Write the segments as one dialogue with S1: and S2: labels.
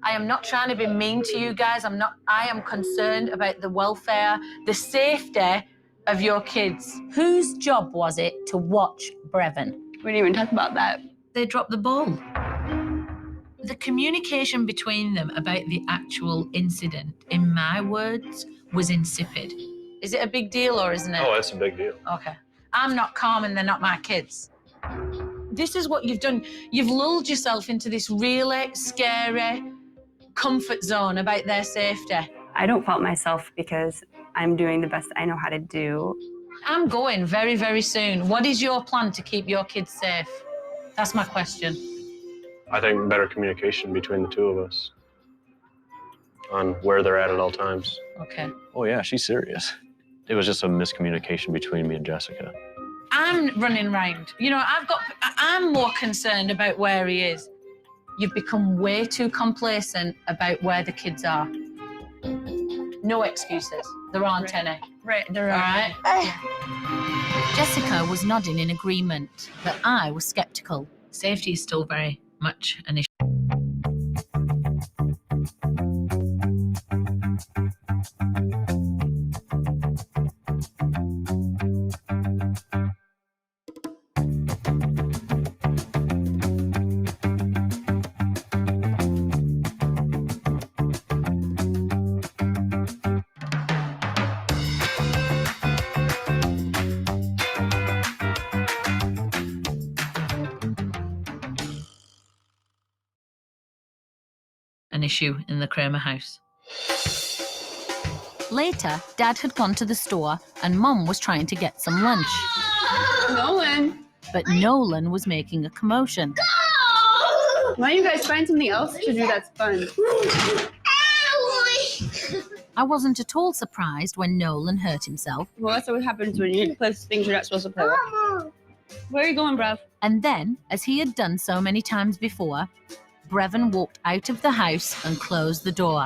S1: I am not trying to be mean to you guys. I am concerned about the welfare, the safety of your kids.
S2: Whose job was it to watch Brevin?
S3: We didn't even talk about that.
S1: They dropped the ball. The communication between them about the actual incident, in my words, was insipid. Is it a big deal or isn't it?
S4: Oh, it's a big deal.
S1: Okay. I'm not calm and they're not my kids. This is what you've done. You've lulled yourself into this really scary comfort zone about their safety.
S3: I don't fault myself because I'm doing the best I know how to do.
S1: I'm going very, very soon. What is your plan to keep your kids safe? That's my question.
S4: I think better communication between the two of us on where they're at all times.
S1: Okay.
S4: Oh, yeah, she's serious. It was just a miscommunication between me and Jessica.
S1: I'm running around. You know, I'm more concerned about where he is. You've become way too complacent about where the kids are. No excuses. There aren't any.
S3: Right, there
S1: All
S3: are.
S1: right?
S2: Jessica was nodding in agreement, but I was skeptical.
S1: Safety is still very much an issue. In the Kramer house.
S2: Later, Dad had gone to the store and Mum was trying to get some lunch.
S3: Nolan!
S2: But Nolan was making a commotion.
S3: Why don't you guys find something else to do that's fun?
S2: I wasn't at all surprised when Nolan hurt himself.
S3: Well, that's what happens when you play things you're not supposed to play with. Where are you going, bruv?
S2: And then, as he had done so many times before, Brevin walked out of the house and closed the door.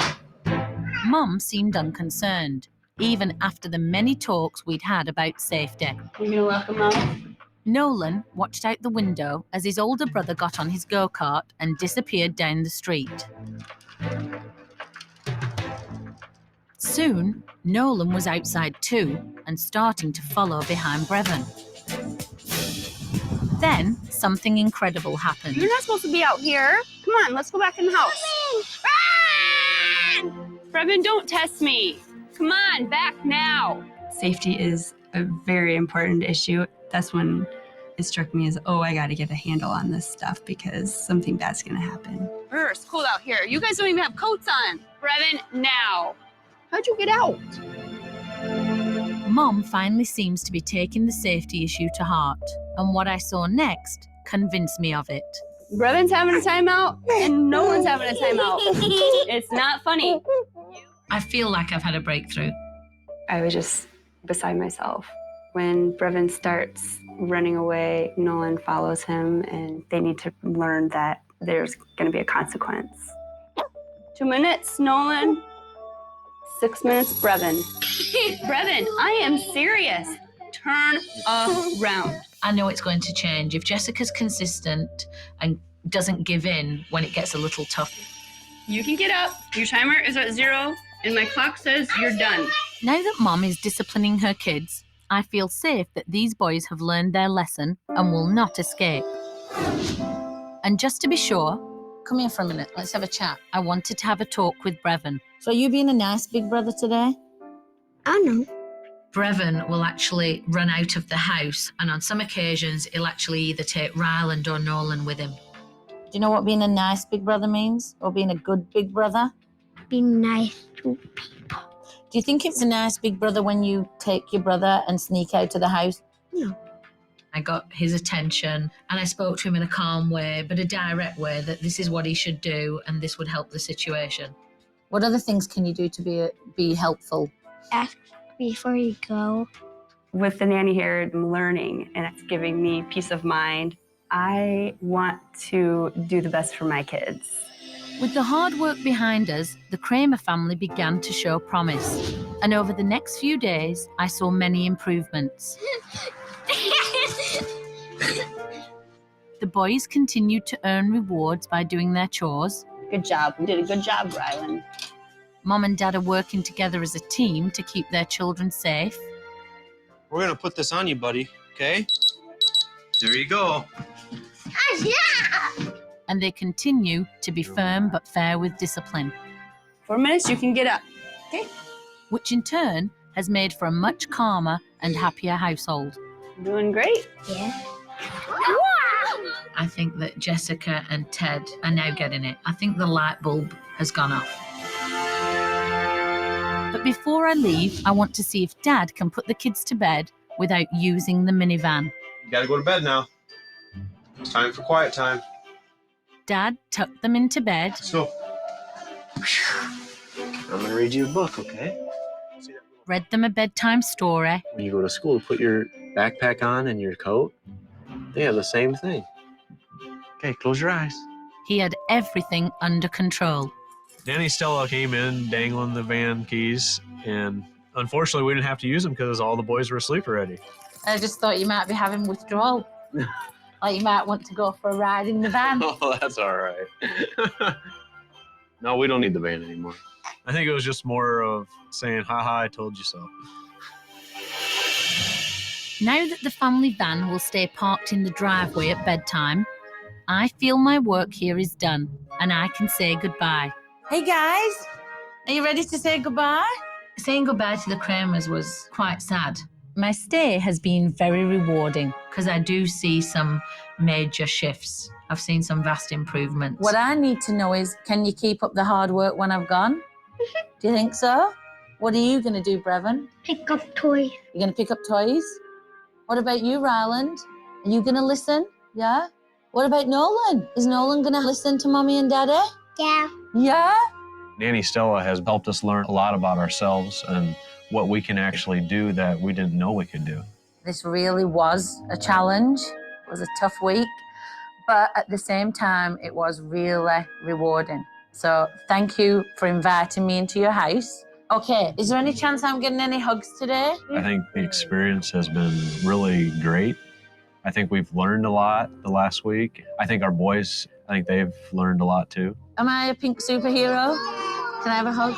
S2: Mum seemed unconcerned, even after the many talks we'd had about safety.
S3: You gonna welcome Mom?
S2: Nolan watched out the window as his older brother got on his go-kart and disappeared down the street. Soon, Nolan was outside too and starting to follow behind Brevin. Then, something incredible happened.
S3: You're not supposed to be out here. Come on, let's go back in the house. Run! Brevin, don't test me. Come on, back now. Safety is a very important issue. That's when it struck me as, oh, I got to get a handle on this stuff because something bad's going to happen. It's cold out here. You guys don't even have coats on. Brevin, now. How'd you get out?
S2: Mom finally seems to be taking the safety issue to heart, and what I saw next convinced me of it.
S3: Brevin's having a timeout, and no one's having a timeout. It's not funny.
S1: I feel like I've had a breakthrough.
S3: I was just beside myself. When Brevin starts running away, Nolan follows him, and they need to learn that there's going to be a consequence. 2 minutes, Nolan. 6 minutes, Brevin. Brevin, I am serious. Turn around.
S1: I know it's going to change. If Jessica's consistent and doesn't give in when it gets a little tough.
S3: You can get up. Your timer is at 0, and my clock says you're done.
S2: Now that Mom is disciplining her kids, I feel safe that these boys have learned their lesson and will not escape. And just to be sure,
S1: Come here for a minute. Let's have a chat.
S2: I wanted to have a talk with Brevin.
S1: So are you being a nice big brother today?
S5: I know.
S1: Brevin will actually run out of the house, and on some occasions, he'll actually either take Ryland or Nolan with him.
S5: Do you know what being a nice big brother means? Or being a good big brother?
S6: Be nice to people.
S5: Do you think it's a nice big brother when you take your brother and sneak out of the house?
S6: No.
S1: I got his attention, and I spoke to him in a calm way, but a direct way, that this is what he should do, and this would help the situation.
S5: What other things can you do to be helpful?
S6: Ask before you go.
S3: With the nanny here, I'm learning, and it's giving me peace of mind. I want to do the best for my kids.
S2: With the hard work behind us, the Kramer family began to show promise. And over the next few days, I saw many improvements. The boys continued to earn rewards by doing their chores.
S3: Good job. You did a good job, Rylan.
S2: Mom and Dad are working together as a team to keep their children safe.
S7: We're gonna put this on you, buddy, okay? There you go.
S2: And they continue to be firm but fair with discipline,
S3: 4 minutes, you can get up. Okay?
S2: which in turn has made for a much calmer and happier household.
S3: Doing great.
S6: Yeah.
S1: I think that Jessica and Ted are now getting it. I think the light bulb has gone off.
S2: But before I leave, I want to see if Dad can put the kids to bed without using the minivan.
S7: You gotta go to bed now. It's time for quiet time.
S2: Dad tucked them into bed,
S7: Let's go. I'm gonna read you a book, okay?
S2: read them a bedtime story,
S4: When you go to school, put your backpack on and your coat. They have the same thing. Okay, close your eyes.
S2: he had everything under control.
S8: Nanny Stella came in dangling the van keys, and unfortunately, we didn't have to use them because all the boys were asleep already.
S1: I just thought you might be having withdrawal. Like you might want to go for a ride in the van.
S4: Oh, that's all right. No, we don't need the van anymore.
S8: I think it was just more of saying, haha, I told you so.
S2: Now that the family van will stay parked in the driveway at bedtime, I feel my work here is done and I can say goodbye.
S1: Hey guys, are you ready to say goodbye? Saying goodbye to the Kramers was quite sad. My stay has been very rewarding because I do see some major shifts. I've seen some vast improvements. What I need to know is, can you keep up the hard work when I've gone? Do you think so? What are you going to do, Brevin?
S6: Pick up toys.
S1: You're going to pick up toys? What about you, Ryland? Are you going to listen? Yeah? What about Nolan? Is Nolan going to listen to Mommy and Daddy?
S6: Yeah.
S1: Yeah?
S4: Nanny Stella has helped us learn a lot about ourselves and what we can actually do that we didn't know we could do.
S1: This really was a challenge. It was a tough week, but at the same time, it was really rewarding. So thank you for inviting me into your house. Okay, is there any chance I'm getting any hugs today?
S4: I think the experience has been really great. I think we've learned a lot the last week. I think our boys, I think they've learned a lot too.
S1: Am I a pink superhero? Can I have a hug?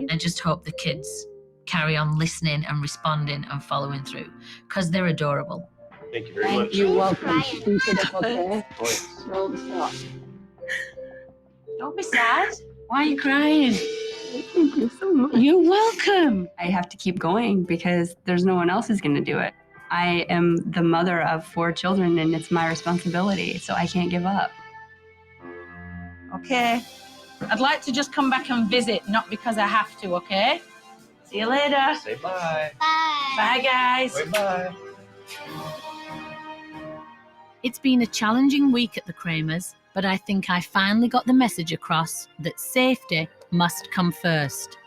S1: I just hope the kids carry on listening and responding and following through because they're adorable.
S4: Thank you very much.
S1: You're welcome. Keep it up, okay?
S4: Boys.
S1: Don't stop. Don't be sad. Why are you crying?
S3: Thank you so much.
S1: You're welcome.
S3: I have to keep going because there's no one else who's going to do it. I am the mother of 4 children and it's my responsibility, so I can't give up.
S1: Okay. I'd like to just come back and visit, not because I have to, okay? See you later.
S7: Say bye.
S6: Bye.
S1: Bye, guys.
S7: Say bye.
S2: It's been a challenging week at the Kramers, but I think I finally got the message across that safety must come first.